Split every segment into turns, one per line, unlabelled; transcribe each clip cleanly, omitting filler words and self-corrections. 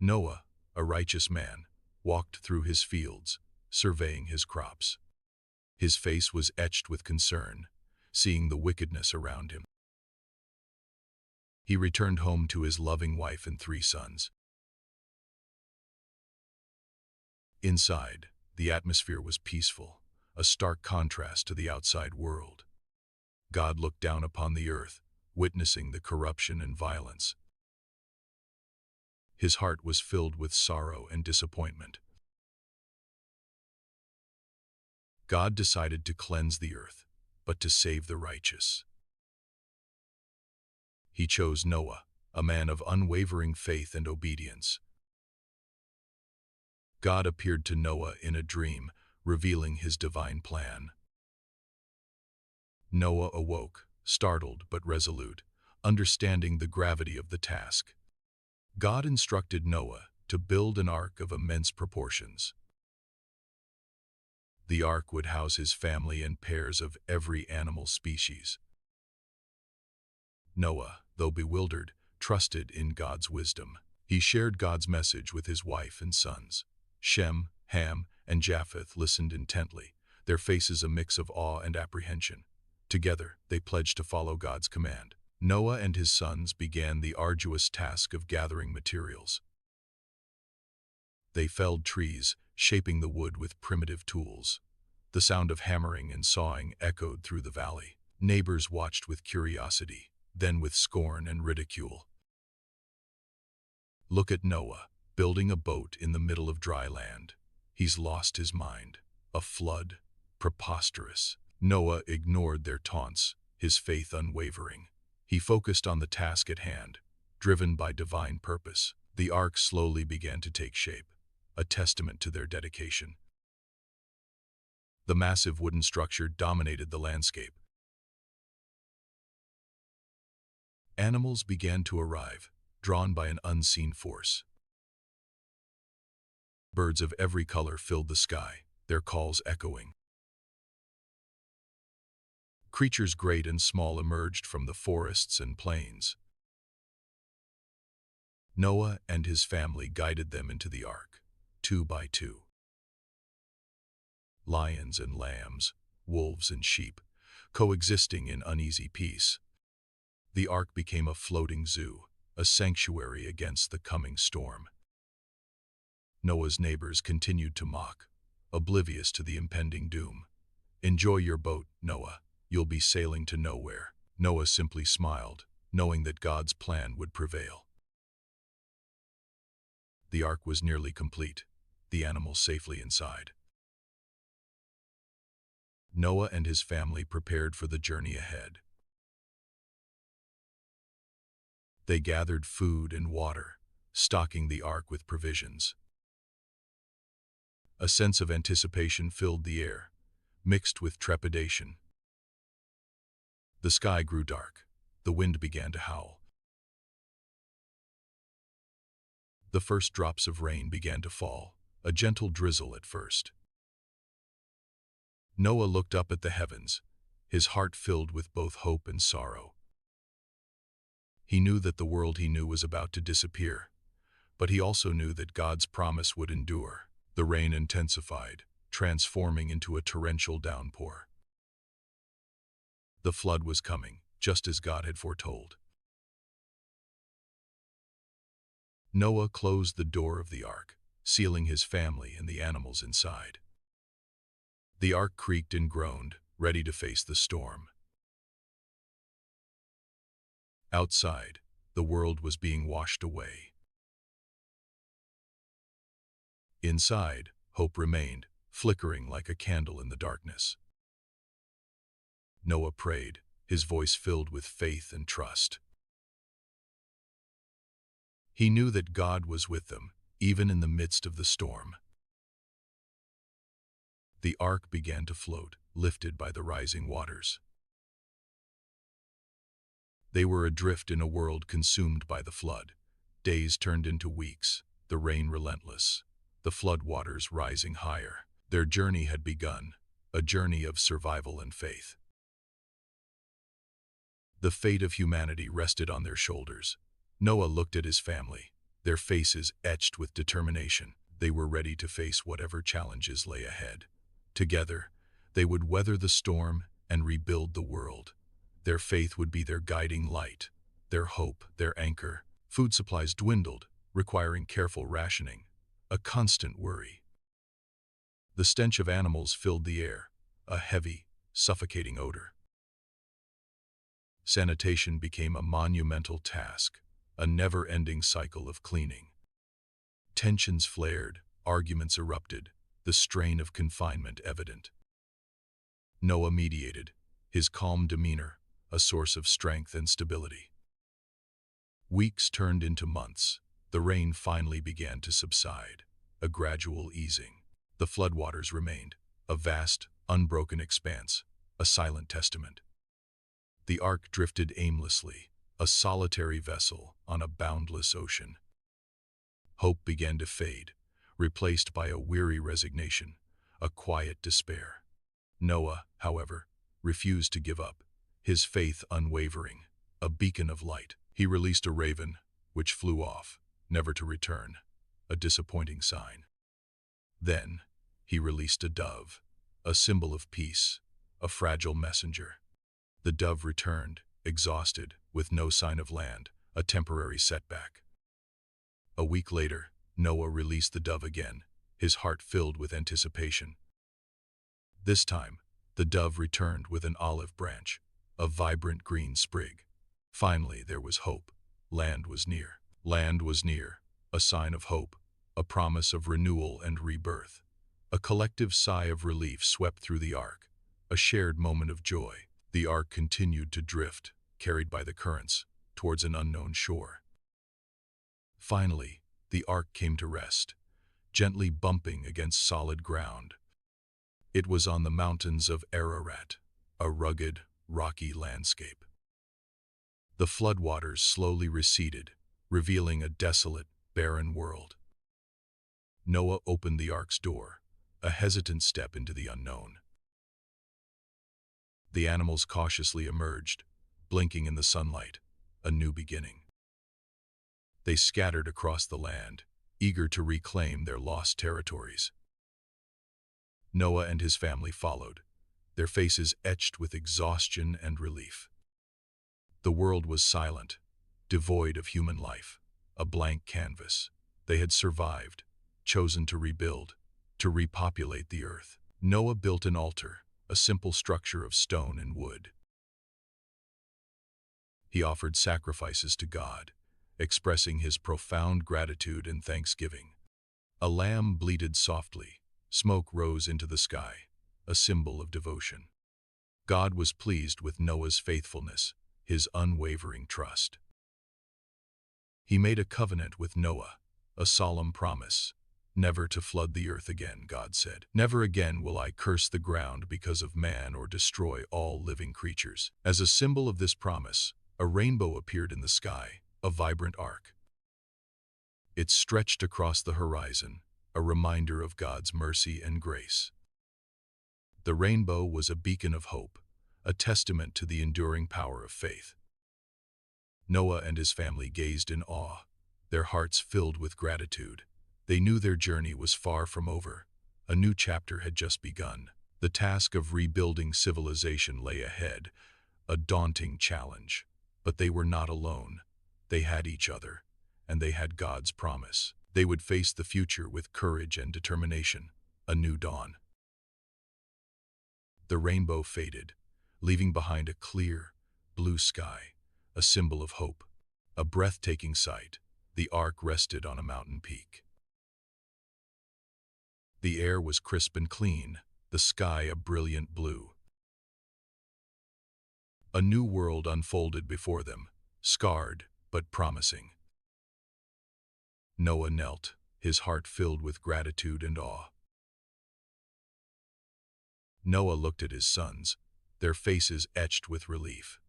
Noah, a righteous man, walked through his fields, surveying his crops. His face was etched with concern, seeing the wickedness around him. He returned home to his loving wife and 3 sons. Inside, the atmosphere was peaceful, a stark contrast to the outside world. God looked down upon the earth, witnessing the corruption and violence. His heart was filled with sorrow and disappointment. God decided to cleanse the earth, but to save the righteous. He chose Noah, a man of unwavering faith and obedience. God appeared to Noah in a dream, revealing his divine plan. Noah awoke, startled but resolute, understanding the gravity of the task. God instructed Noah to build an ark of immense proportions. The ark would house his family and pairs of every animal species. Noah, though bewildered, trusted in God's wisdom. He shared God's message with his wife and sons. Shem, Ham, and Japheth listened intently, their faces a mix of awe and apprehension. Together, they pledged to follow God's command. Noah and his sons began the arduous task of gathering materials. They felled trees, shaping the wood with primitive tools. The sound of hammering and sawing echoed through the valley. Neighbors watched with curiosity, then with scorn and ridicule. Look at Noah, building a boat in the middle of dry land. He's lost his mind. A flood? Preposterous. Noah ignored their taunts, his faith unwavering. He focused on the task at hand, driven by divine purpose. The ark slowly began to take shape, a testament to their dedication. The massive wooden structure dominated the landscape. Animals began to arrive, drawn by an unseen force. Birds of every color filled the sky, their calls echoing. Creatures great and small emerged from the forests and plains. Noah and his family guided them into the ark, 2 by 2. Lions and lambs, wolves and sheep, coexisting in uneasy peace. The ark became a floating zoo, a sanctuary against the coming storm. Noah's neighbors continued to mock, oblivious to the impending doom. "Enjoy your boat, Noah. You'll be sailing to nowhere." Noah simply smiled, knowing that God's plan would prevail. The ark was nearly complete, the animals safely inside. Noah and his family prepared for the journey ahead. They gathered food and water, stocking the ark with provisions. A sense of anticipation filled the air, mixed with trepidation. The sky grew dark. The wind began to howl. The first drops of rain began to fall, a gentle drizzle at first. Noah looked up at the heavens, his heart filled with both hope and sorrow. He knew that the world he knew was about to disappear, but he also knew that God's promise would endure. The rain intensified, transforming into a torrential downpour. The flood was coming, just as God had foretold. Noah closed the door of the ark, sealing his family and the animals inside. The ark creaked and groaned, ready to face the storm. Outside, the world was being washed away. Inside, hope remained, flickering like a candle in the darkness. Noah prayed, his voice filled with faith and trust. He knew that God was with them, even in the midst of the storm. The ark began to float, lifted by the rising waters. They were adrift in a world consumed by the flood. Days turned into weeks, the rain relentless, the flood waters rising higher. Their journey had begun, a journey of survival and faith. The fate of humanity rested on their shoulders. Noah looked at his family, their faces etched with determination. They were ready to face whatever challenges lay ahead. Together, they would weather the storm and rebuild the world. Their faith would be their guiding light, their hope, their anchor. Food supplies dwindled, requiring careful rationing, a constant worry. The stench of animals filled the air, a heavy, suffocating odor. Sanitation became a monumental task, a never-ending cycle of cleaning. Tensions flared, arguments erupted, the strain of confinement evident. Noah mediated, his calm demeanor a source of strength and stability. Weeks turned into months. The rain finally began to subside, a gradual easing. The floodwaters remained, a vast, unbroken expanse, a silent testament. The ark drifted aimlessly, a solitary vessel on a boundless ocean. Hope began to fade, replaced by a weary resignation, a quiet despair. Noah, however, refused to give up, his faith unwavering, a beacon of light. He released a raven, which flew off, never to return, a disappointing sign. Then, he released a dove, a symbol of peace, a fragile messenger. The dove returned, exhausted, with no sign of land, a temporary setback. A week later, Noah released the dove again, his heart filled with anticipation. This time, the dove returned with an olive branch, a vibrant green sprig. Finally, there was hope. Land was near. Land was near, a sign of hope, a promise of renewal and rebirth. A collective sigh of relief swept through the ark, a shared moment of joy. The ark continued to drift, carried by the currents, towards an unknown shore. Finally, the ark came to rest, gently bumping against solid ground. It was on the mountains of Ararat, a rugged, rocky landscape. The floodwaters slowly receded, revealing a desolate, barren world. Noah opened the ark's door, a hesitant step into the unknown. The animals cautiously emerged, blinking in the sunlight, a new beginning. They scattered across the land, eager to reclaim their lost territories. Noah and his family followed, their faces etched with exhaustion and relief. The world was silent, devoid of human life, a blank canvas. They had survived, chosen to rebuild, to repopulate the earth. Noah built an altar, a simple structure of stone and wood. He offered sacrifices to God, expressing his profound gratitude and thanksgiving. A lamb bleated softly, smoke rose into the sky, a symbol of devotion. God was pleased with Noah's faithfulness, his unwavering trust. He made a covenant with Noah, a solemn promise, never to flood the earth again, God said. Never again will I curse the ground because of man or destroy all living creatures. As a symbol of this promise, a rainbow appeared in the sky, a vibrant arc. It stretched across the horizon, a reminder of God's mercy and grace. The rainbow was a beacon of hope, a testament to the enduring power of faith. Noah and his family gazed in awe, their hearts filled with gratitude. They knew their journey was far from over. A new chapter had just begun. The task of rebuilding civilization lay ahead, a daunting challenge. But they were not alone. They had each other, and they had God's promise. They would face the future with courage and determination, a new dawn. The rainbow faded, leaving behind a clear, blue sky, a symbol of hope. A breathtaking sight, the ark rested on a mountain peak. The air was crisp and clean, the sky a brilliant blue. A new world unfolded before them, scarred but promising. Noah knelt, his heart filled with gratitude and awe. Noah looked at his sons, their faces etched with relief.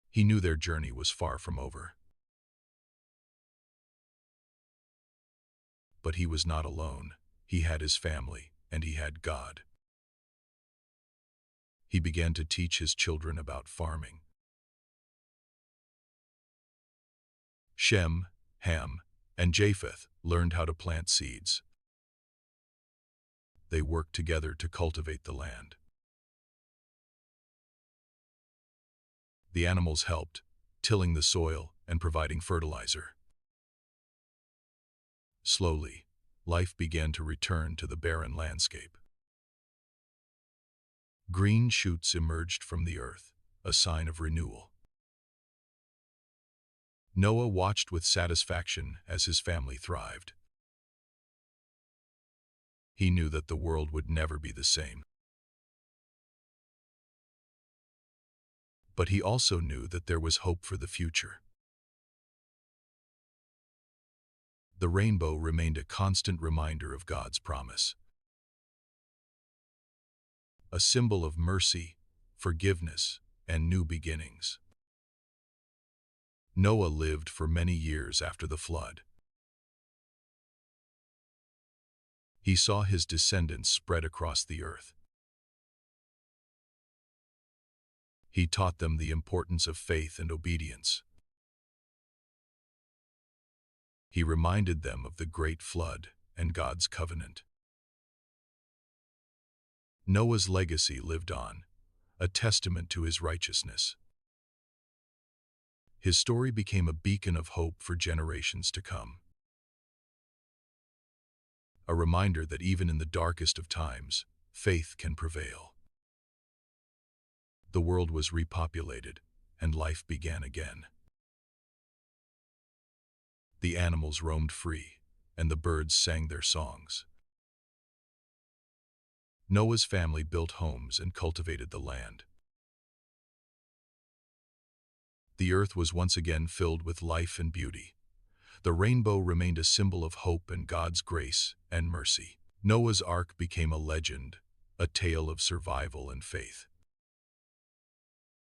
He knew their journey was far from over. But he was not alone. He had his family, and he had God. He began to teach his children about farming. Shem, Ham, and Japheth learned how to plant seeds. They worked together to cultivate the land. The animals helped, tilling the soil and providing fertilizer. Slowly, life began to return to the barren landscape. Green shoots emerged from the earth, a sign of renewal. Noah watched with satisfaction as his family thrived. He knew that the world would never be the same. But he also knew that there was hope for the future. The rainbow remained a constant reminder of God's promise. A symbol of mercy, forgiveness, and new beginnings. Noah lived for many years after the flood. He saw his descendants spread across the earth. He taught them the importance of faith and obedience. He reminded them of the great flood and God's covenant. Noah's legacy lived on, a testament to his righteousness. His story became a beacon of hope for generations to come. A reminder that even in the darkest of times, faith can prevail. The world was repopulated, and life began again. The animals roamed free, and the birds sang their songs. Noah's family built homes and cultivated the land. The earth was once again filled with life and beauty. The rainbow remained a symbol of hope and God's grace and mercy. Noah's Ark became a legend, a tale of survival and faith.